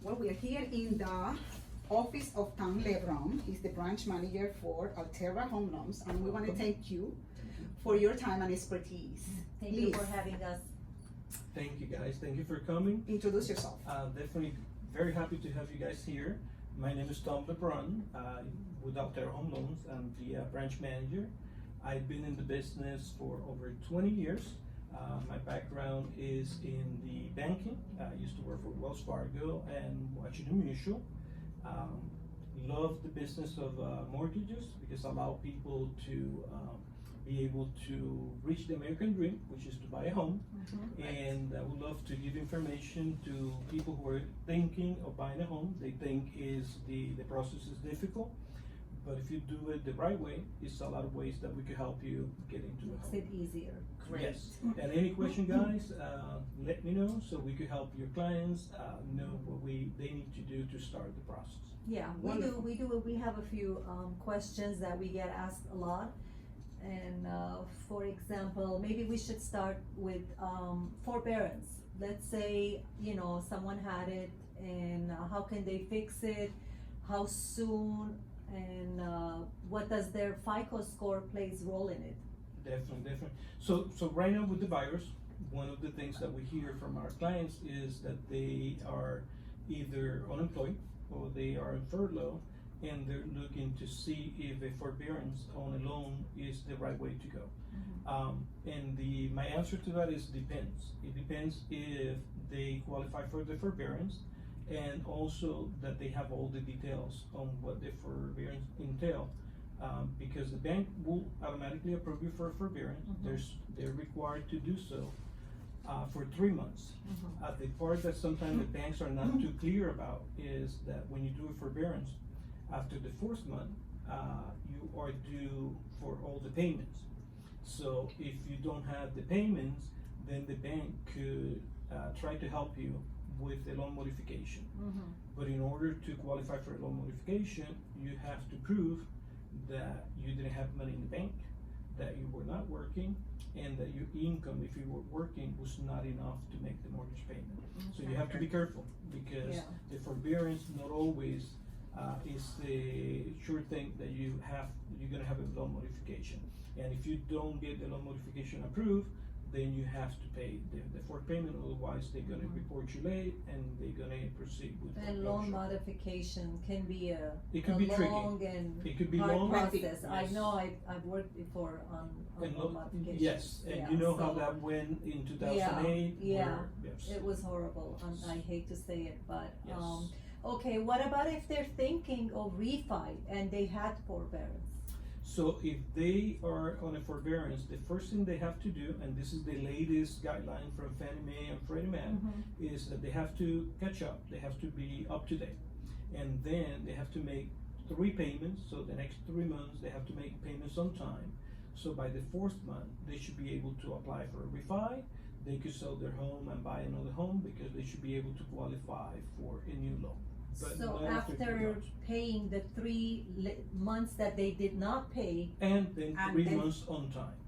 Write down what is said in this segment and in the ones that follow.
Well, we are here in the office of Tom Lebron. He's the branch manager for Alterra Home Loans, and we want to thank you for your time and expertise. Thank you for having us. Thank you guys, thank you for coming. Introduce yourself. Definitely very happy to have you guys here. My name is Tom Lebron with Alterra Home Loans. I'm the branch manager. I've been in the business for over 20 years. My background is in the banking. I used to work for Wells Fargo and Washington Mutual. Love the business of mortgages because allow people to be able to reach the American dream, which is to buy a home. And I would love to give information to people who are thinking of buying a home. They think the process is difficult, but if you do it the right way, it's a lot of ways that we could help you get into a home. Makes it easier. Great. Yes, and any question, guys, let me know so we could help your clients know what they need to do to start the process. Yeah, Wonderful. we have a few questions that we get asked a lot. And for example, maybe we should start with forbearance. Let's say, someone had it, and how can they fix it? How soon? And what does their FICO score plays role in it? Definitely. So right now with the virus, one of the things that we hear from our clients is that they are either unemployed or they are in furlough, and they're looking to see if a forbearance on a loan is the right way to go. And my answer to that is depends. It depends if they qualify for the forbearance, and also that they have all the details on what the forbearance entail. Because the bank will automatically approve you for a forbearance. They're required to do so for 3 months. The part that sometimes the banks are not too clear about is that when you do a forbearance, after the 4th month, you are due for all the payments. So if you don't have the payments, then the bank could try to help you with a loan modification. But in order to qualify for a loan modification, you have to prove that you didn't have money in the bank, that you were not working, and that your income, if you were working, was not enough to make the mortgage payment. So you have to be careful because the forbearance not always is the sure thing that you're gonna have a loan modification. And if you don't get the loan modification approved, then you have to pay the fourth payment, otherwise they're gonna report you late and they're gonna proceed with And loan modification can be It could be tricky. long and It could be hard long. process. Yes. I know I've worked before on And loan modification. Yes, and you know how that went in 2008. Yeah, yes. it was horrible. I hate to say it, but Yes. okay, what about if they're thinking of refi and they had forbearance? So if they are on a forbearance, the first thing they have to do, and this is the latest guideline from Fannie Mae and Freddie Mac, is that they have to catch up. They have to be up to date. And then they have to make 3 payments. So the next 3 months, they have to make payments on time. So by the 4th month, they should be able to apply for a refi. They could sell their home and buy another home because they should be able to qualify for a new loan. But So not after 3 after months. paying the 3 months that they did not pay, And then And 3 then- months on time.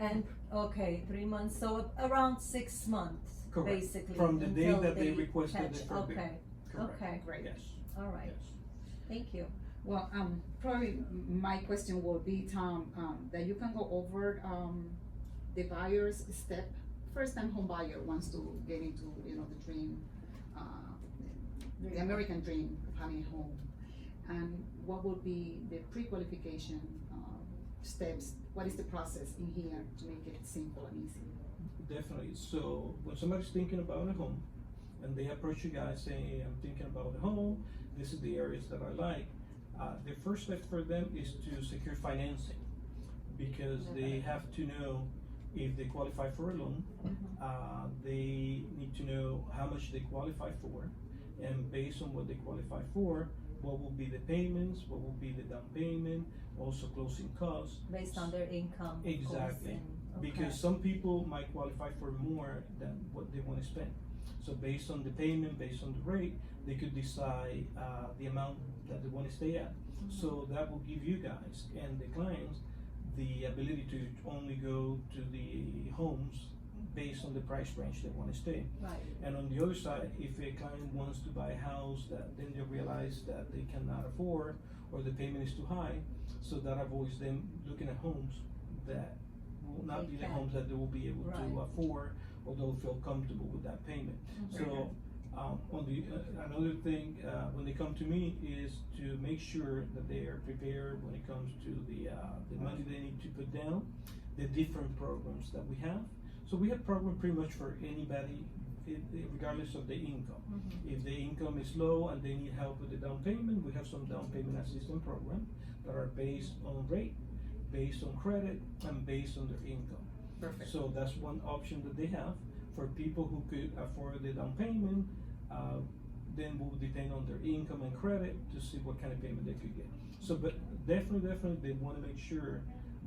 and, okay, 3 months, so around 6 months, Correct. basically. From the day until that they requested the catch. forbearance. Okay, Correct. okay, Great. Yes. all right, Yes. thank you. Well, probably my question will be, Tom, that you can go over the buyer's step. First-time home buyer wants to get into, the dream, the American dream of having a home. And what would be the pre-qualification steps? What is the process in here to make it simple and easy? Definitely. So when somebody's thinking about a home and they approach you guys saying, hey, I'm thinking about a home, this is the areas that I like, the first step for them is to secure financing because they have to know if they qualify for a loan. They need to know how much they qualify for, and based on what they qualify for, what will be the payments, what will be the down payment, also closing costs. Based on their income. of course, Exactly. and- Because okay. some people might qualify for more than what they want to spend. So based on the payment, based on the rate, they could decide the amount that they want to stay at. So that will give you guys and the clients the ability to only go to the homes based on the price range they wanna stay. Right. And on the other side, if a client wants to buy a house that then they realize that they cannot afford, or the payment is too high, so that avoids them looking at homes that will not They be the can. homes that they will be able to Right. afford, or they'll feel comfortable with that payment. So, on the, another thing, when they come to me is to make sure that they are prepared when it comes to the money they need to put down, the different programs that we have. So we have program pretty much for anybody, regardless of the income. If the income is low and they need help with the down payment, we have some down payment assistance program that are based on rate, based on credit, and based on their income. Perfect. So that's one option that they have. For people who could afford the down payment, then will depend on their income and credit to see what kind of payment they could get. So, but definitely, they wanna make sure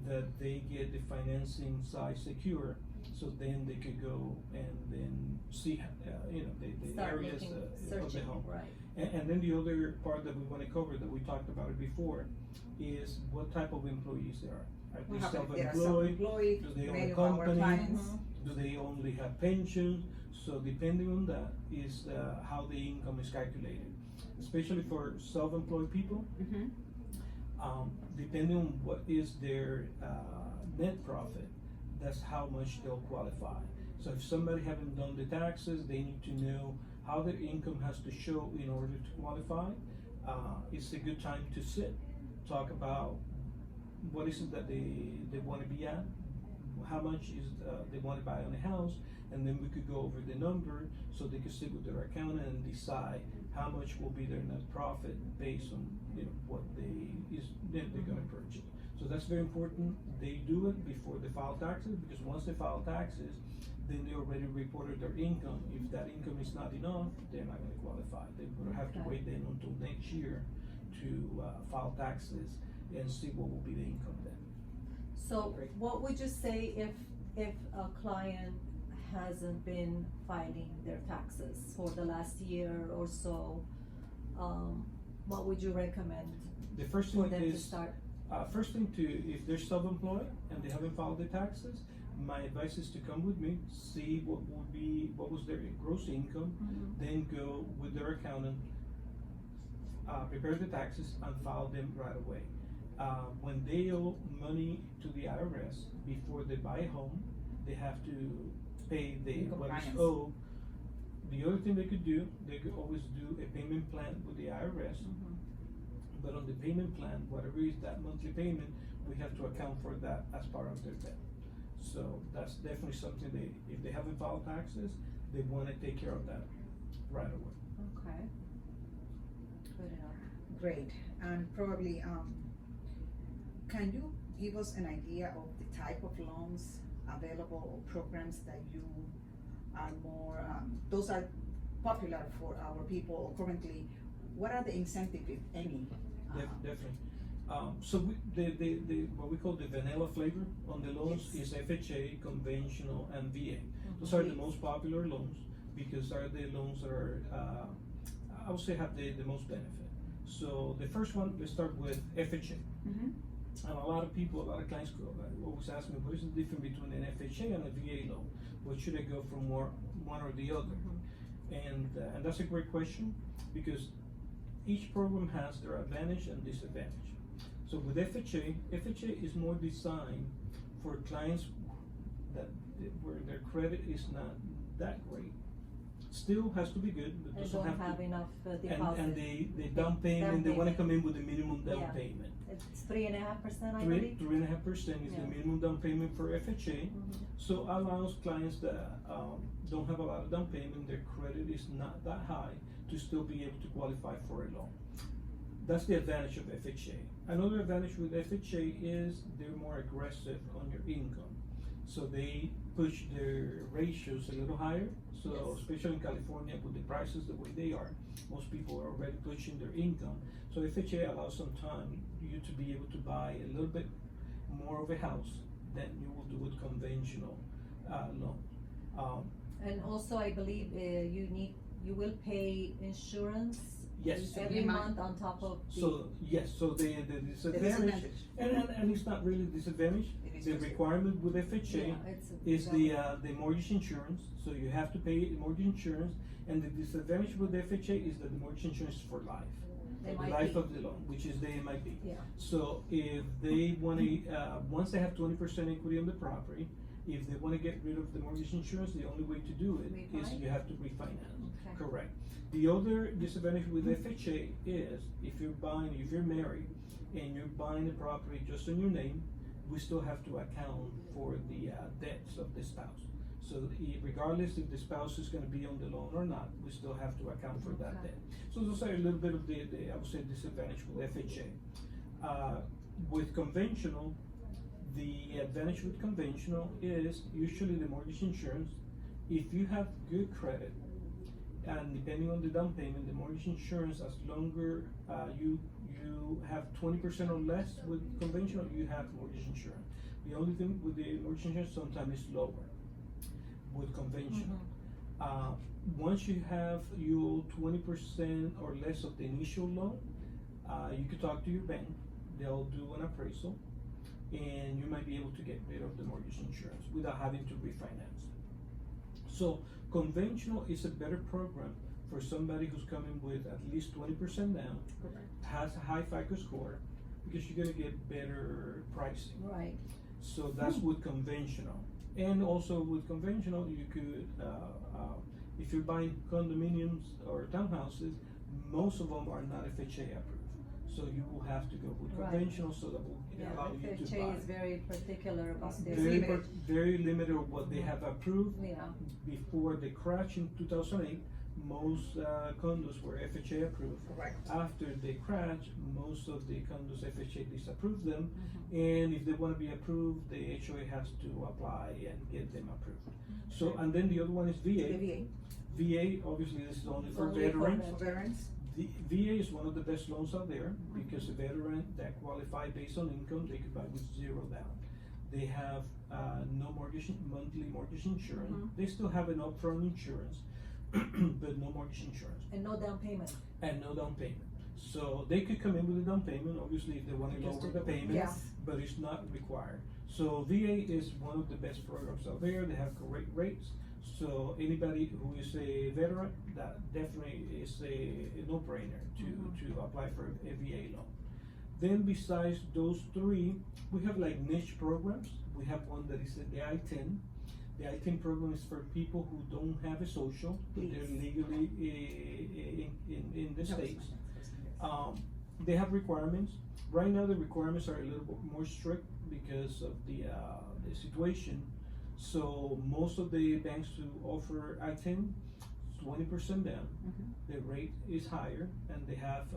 that they get the financing side secure, so then they could go and then see, the Start areas making, of the searching, home. right. And then the other part that we wanna cover, that we talked about it before, is what type of employees they are. Are We they have, they are self-employed? self-employed, Do they own many a of our company? clients. Do they only have pensions? So depending on that is how the income is calculated. Especially for self-employed people, depending on what is their net profit, that's how much they'll qualify. So if somebody haven't done the taxes, they need to know how their income has to show in order to qualify. It's a good time to sit, talk about what is it that they wanna be at, how much is they wanna buy on a house, and then we could go over the number so they could sit with their accountant and decide how much will be their net profit based on, what they're gonna purchase. So that's very important. They do it before they file taxes, because once they file taxes, then they already reported their income. If that income is not enough, they're not gonna qualify. They would have to Okay. wait then until next year to file taxes and see what will be the income then. So what would you say if a client hasn't been filing their taxes for the last year or so? What would you recommend The first for thing them to is, start? if they're self-employed and they haven't filed their taxes, my advice is to come with me, see what was their gross income, then go with their accountant, prepare the taxes and file them right away. When they owe money to the IRS before they buy a home, they have to pay what is Compliance. owed. The other thing they could do, they could always do a payment plan with the IRS. But on the payment plan, whatever is that monthly payment, we have to account for that as part of their debt. So that's definitely something if they haven't filed taxes, they wanna take care of that right away. Okay. Good enough. Great, and probably, can you give us an idea of the type of loans available or programs that you are more, those are popular for our people currently? What are the incentives, if any? Definitely. So what we call the vanilla flavor on the loans Yes. is FHA, conventional, and VA. Those are the most popular loans because are the loans that are, I would say have the most benefit. So the first one, let's start with FHA. And a lot of clients always ask me, what is the difference between an FHA and a VA loan? What should I go from one or the other? And that's a great question, because each program has their advantage and disadvantage. So with FHA is more designed for clients where their credit is not that great. Still has to be good, but They doesn't don't have have to. enough deposit. And the down payment, they wanna come in with a minimum down Yeah. payment. It's 3.5%, I believe. 3.5% is the Yeah. minimum down payment for FHA. So allows clients that don't have a lot of down payment, their credit is not that high, to still be able to qualify for a loan. That's the advantage of FHA. Another advantage with FHA is they're more aggressive on your income. So they push their ratios a little higher. So Yes. especially in California with the prices the way they are, most people are already pushing their income. So FHA allows some time you to be able to buy a little bit more of a house than you will do with conventional loan. And also, I believe you will pay insurance Yes. Every Yeah. month on top of the. So, yes, so the disadvantage, disadvantage. and it's not really disadvantage, It is the just- requirement with FHA Yeah, it's is the mortgage insurance, so you have to pay mortgage insurance, and the disadvantage with FHA is that the mortgage insurance is for life. They For the might life be. of the loan, which is the MIP. Yeah. So if they wanna, once they have 20% equity on the property, if they wanna get rid of the mortgage insurance, the only way to do it is Refi? you have to refinance. Okay. Correct. The other disadvantage with FHA is if you're married and you're buying a property just in your name, we still have to account for the debts of the spouse. So regardless if the spouse is gonna be on the loan or not, we still have to account for that Okay. debt. So those are a little bit of the I would say disadvantage with FHA. With conventional, the advantage with conventional is usually the mortgage insurance. If you have good credit, and depending on the down payment, the mortgage insurance, as longer you have 20% or less with conventional, you have mortgage insurance. The only thing with the mortgage insurance, sometimes it's lower with conventional. Once you have your 20% or less of the initial loan, you could talk to your bank. They'll do an appraisal, and you might be able to get rid of the mortgage insurance without having to refinance. So conventional is a better program for somebody who's coming with at least 20% down, Correct. has a high FICO score, because you're gonna get better pricing. Right. So that's with conventional. And also with conventional, you could, if you're buying condominiums or townhouses, most of them are not FHA approved. So you will have to go with Right. conventional so that will Yeah, allow you to buy. FHA is very particular about their. Very, limited. very limited of what they have approved. Yeah. Before the crash in 2008, most condos were FHA approved. Correct. After the crash, most of the condos FHA disapproved them, Mm-hmm. and if they wanna be approved, the HOA has to apply and get them approved. So, and then the other one is The VA. VA. VA, obviously, this is only for Only for veterans. veterans. For veterans. The VA is one of the best loans out there, because a veteran that qualify based on income, they could buy with zero down. They have, no monthly mortgage insurance, Mhm. they still have an upfront insurance, but no mortgage insurance, And no down payment. and no down payment. So they could come in with a down payment, obviously, if they wanna Just lower to- the payment, yeah. but it's not required. So VA is one of the best programs out there, they have great rates. So anybody who is a veteran, that definitely is a no-brainer to apply for a VA loan. Then besides those three, we have like niche programs. We have one that is the I-10. The I-10 program is for people who don't have a social, but they're legally in the States. They have requirements. Right now, the requirements are a little bit more strict because of the situation. So most of the banks who offer I-10, 20% down. Mhm. The rate is higher, and they have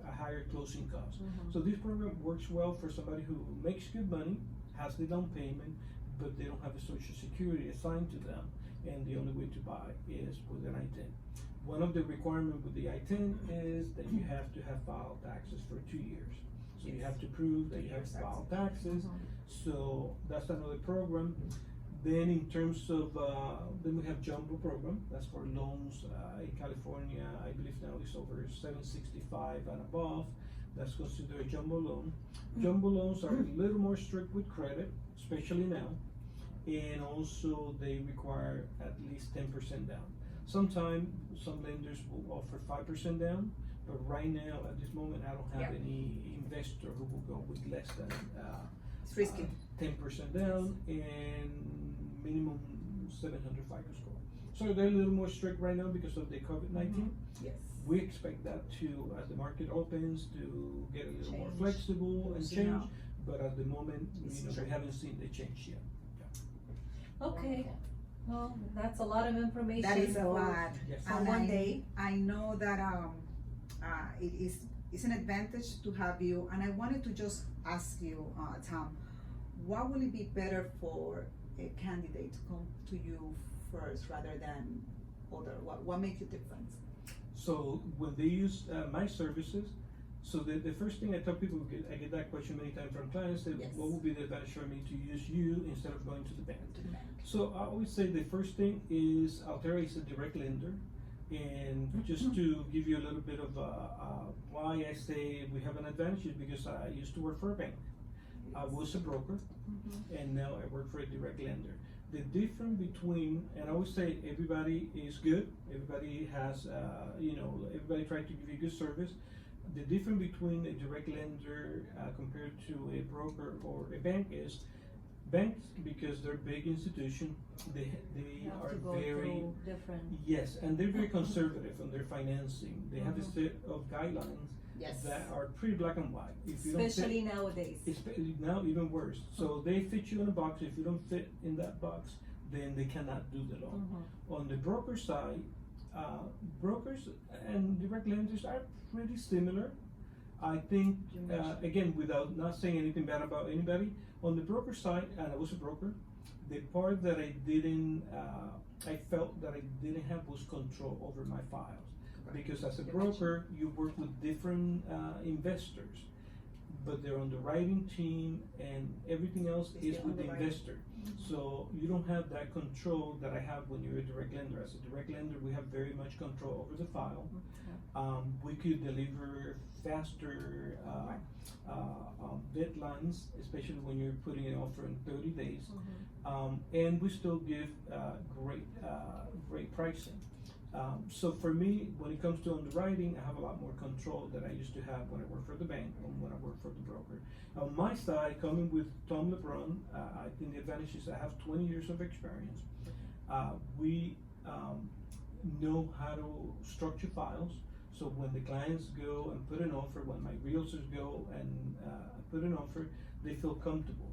a higher closing cost. Mhm. So this program works well for somebody who makes good money, has the down payment, but they don't have a social security assigned to them, and the only way to buy is with an I-10. One of the requirements with the I-10 is that you have to have filed taxes for 2 years. So you have to prove that you have filed taxes, so that's another program. Then in terms of, then we have jumbo program, that's for loans, in California, I believe now it's over 765 and above, that's considered a jumbo loan. Jumbo loans are a little more strict with credit, especially now, and also they require at least 10% down. Sometimes, some lenders will offer 5% down, but right now, at this moment, I don't have Yeah. any investor who will go with less than, It's risky. 10% down and minimum 700 FICO score. So they're a little more strict right now because of the COVID-19. Yes. We expect that to, as the market opens, to get a little more Change. flexible and See change, now. but at the moment, It's we strict. haven't seen the change yet. Okay, well, that's a lot of information. That is a for- lot. Yes. For And one I- day. I know that, it's an advantage to have you, and I wanted to just ask you, Tom, what will it be better for a candidate to come to you first rather than other? What makes it different? So when they use my services, so the first thing I tell people, I get that question many times from clients, that Yes. what would be the advantage for me to use you instead of going to the bank? To the bank. So I always say the first thing is Alterra is a direct lender, And just to give you a little bit of why I say we have an advantage is because I used to work for a bank. I was a broker, and now I work for a direct lender. The difference between, and I always say everybody is good, everybody has, everybody tries to give you good service. The difference between a direct lender compared to a broker or a bank is, banks, because they're big institution, they You have are to go very, through different. yes, and they're very conservative on their financing. They have a set of guidelines Yes. that are pretty black and white. If you don't fit, Especially nowadays. now even worse. So they fit you in a box. If you don't fit in that box, then they cannot do the loan. On the broker side, brokers and direct lenders are pretty similar. I think, again, without not saying anything bad about anybody, on the broker side, and I was a broker, the part that I felt that I didn't have was control over my files. Because as a broker, you work with different investors, but they're on the writing team and everything else is with the investor. So you don't have that control that I have when you're a direct lender. As a direct lender, we have very much control over the file. We could deliver faster deadlines, especially when you're putting an offer in 30 days. And we still give great pricing. So for me, when it comes to underwriting, I have a lot more control than I used to have when I worked for the bank and when I worked for the broker. On my side, coming with Tom Lebron, I think the advantage is I have 20 years of experience. We know how to structure files. So when the clients go and put an offer, when my realtors go and put an offer, they feel comfortable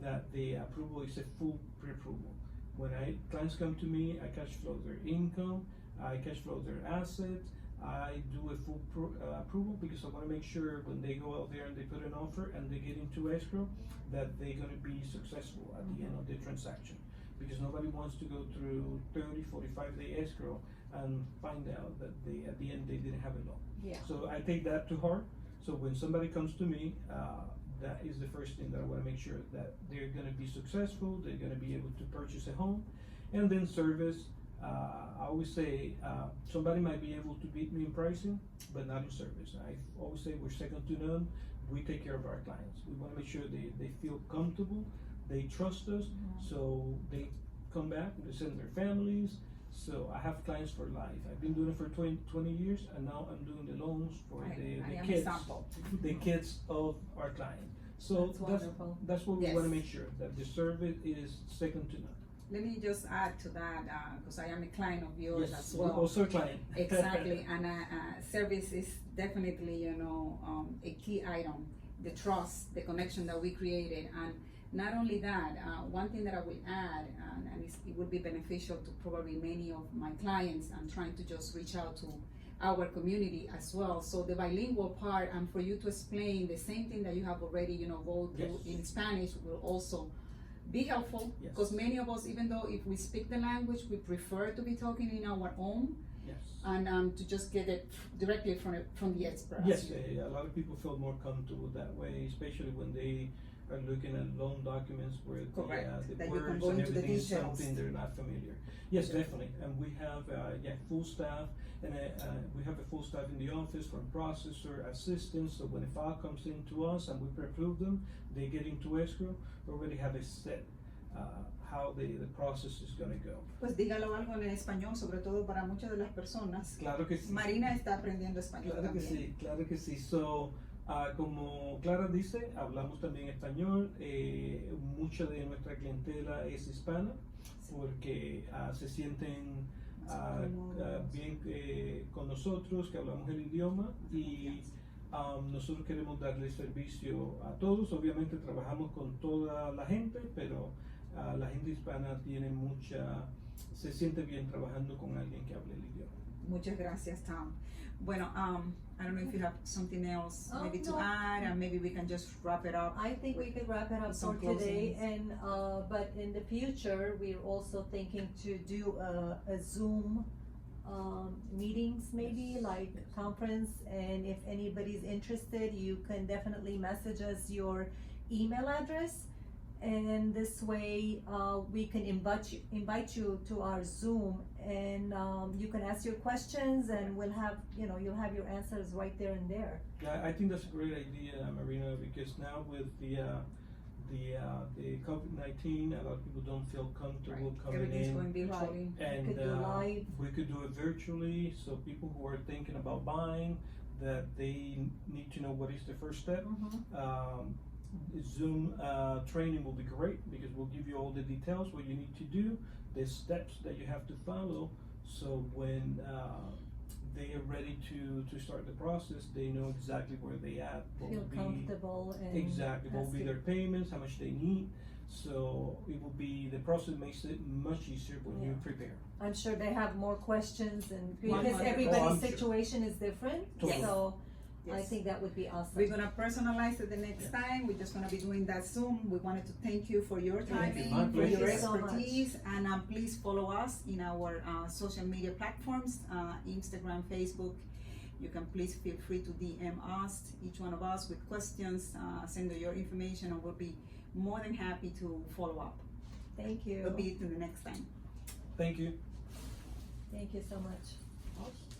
that the approval is a full pre-approval. When clients come to me, I cash flow their income, I cash flow their assets, I do a full approval because I wanna make sure when they go out there and they put an offer and they get into escrow, that they're gonna be successful at the end of the transaction. Because nobody wants to go through 30, 45-day escrow and find out that at the end they didn't have a loan. Yeah. So I take that to heart. So when somebody comes to me, that is the first thing that I wanna make sure that they're gonna be successful, they're gonna be able to purchase a home, and then service. I always say, somebody might be able to beat me in pricing, but not in service. I always say we're second to none. We take care of our clients. We wanna make sure they feel comfortable, they trust us, so they come back, they send their families. So I have clients for life. I've been doing it for 20 years, and now I'm doing the loans for the kids of our clients. So That's wonderful. that's what we Yes. wanna make sure, that the service is second to none. Let me just add to that, because I am a client of yours Yes, as well. also a client. Exactly, and service is definitely, a key item. The trust, the connection that we created, and not only that, one thing that I will add, and it would be beneficial to probably many of my clients, I'm trying to just reach out to our community as well. So the bilingual part, and for you to explain the same thing that you have already, go through Yes. in Spanish will also be helpful, Yes. because many of us, even though if we speak the language, we prefer to be talking in our own, Yes. and to just get it directly from the expert. Yes, a lot of people feel more comfortable that way, especially when they are looking at loan documents where Correct, the that you can words go and into the everything is details. something they're not familiar. Yes, definitely, and we have, full staff, and we have a full staff in the office from processor, assistants, so when a file comes in to us and we pre-approve them, they get into escrow, we already have a set, how the process is gonna go. Pues dígalo algo en español, sobre todo para muchas de las personas. Claro que sí. Marina está aprendiendo español Claro que también. sí, claro que sí. So, como Clara dice, hablamos también español. Mucha de nuestra clientela es hispana porque se sienten bien con nosotros, que hablamos el idioma, y nosotros queremos darle servicio a todos. Obviamente trabajamos con toda la gente, pero la gente hispana se siente bien trabajando con alguien que hable el idioma. Muchas gracias, Tom. Bueno, I don't know if you have something else maybe to No. add, and maybe we can just wrap it up. I think we could wrap it up Some for today, closings. and but in the future, we're also thinking to do a Zoom meetings, maybe like conference, and if anybody's interested, you can definitely message us your email address, and this way, we can invite you to our Zoom, and, you can ask your questions, and we'll have, you'll have your answers right there and there. Yeah, I think that's a great idea, Marina, because now with the COVID-19, a lot of people don't feel comfortable coming Everything's in. going virtually. And could do live. we could do it virtually, so people who are thinking about buying, that they need to know what is the first step. Zoom training will be great, because we'll give you all the details, what you need to do, the steps that you have to follow, so when they are ready to start the process, they know exactly where they at, what Feel will be comfortable and. exactly what will be ask their payments, how much they need. So it will be, the process makes it much easier when you Yeah. prepare. I'm sure they have more questions, and One because hundred. everybody's Oh, I'm sure. situation is different, Totally. so I Yes. think that would be awesome. We're gonna personalize it the next time. We're just gonna be doing that Zoom. We wanted to thank you for your Thank you. timing, My for pleasure. your Thank you so much. expertise, and please follow us in our social media platforms, Instagram, Facebook. You can please feel free to DM us, each one of us, with questions. Send your information, and we'll be more than happy to follow up. Thank you. We'll be to the next time. Thank you. Thank you so much. Awesome.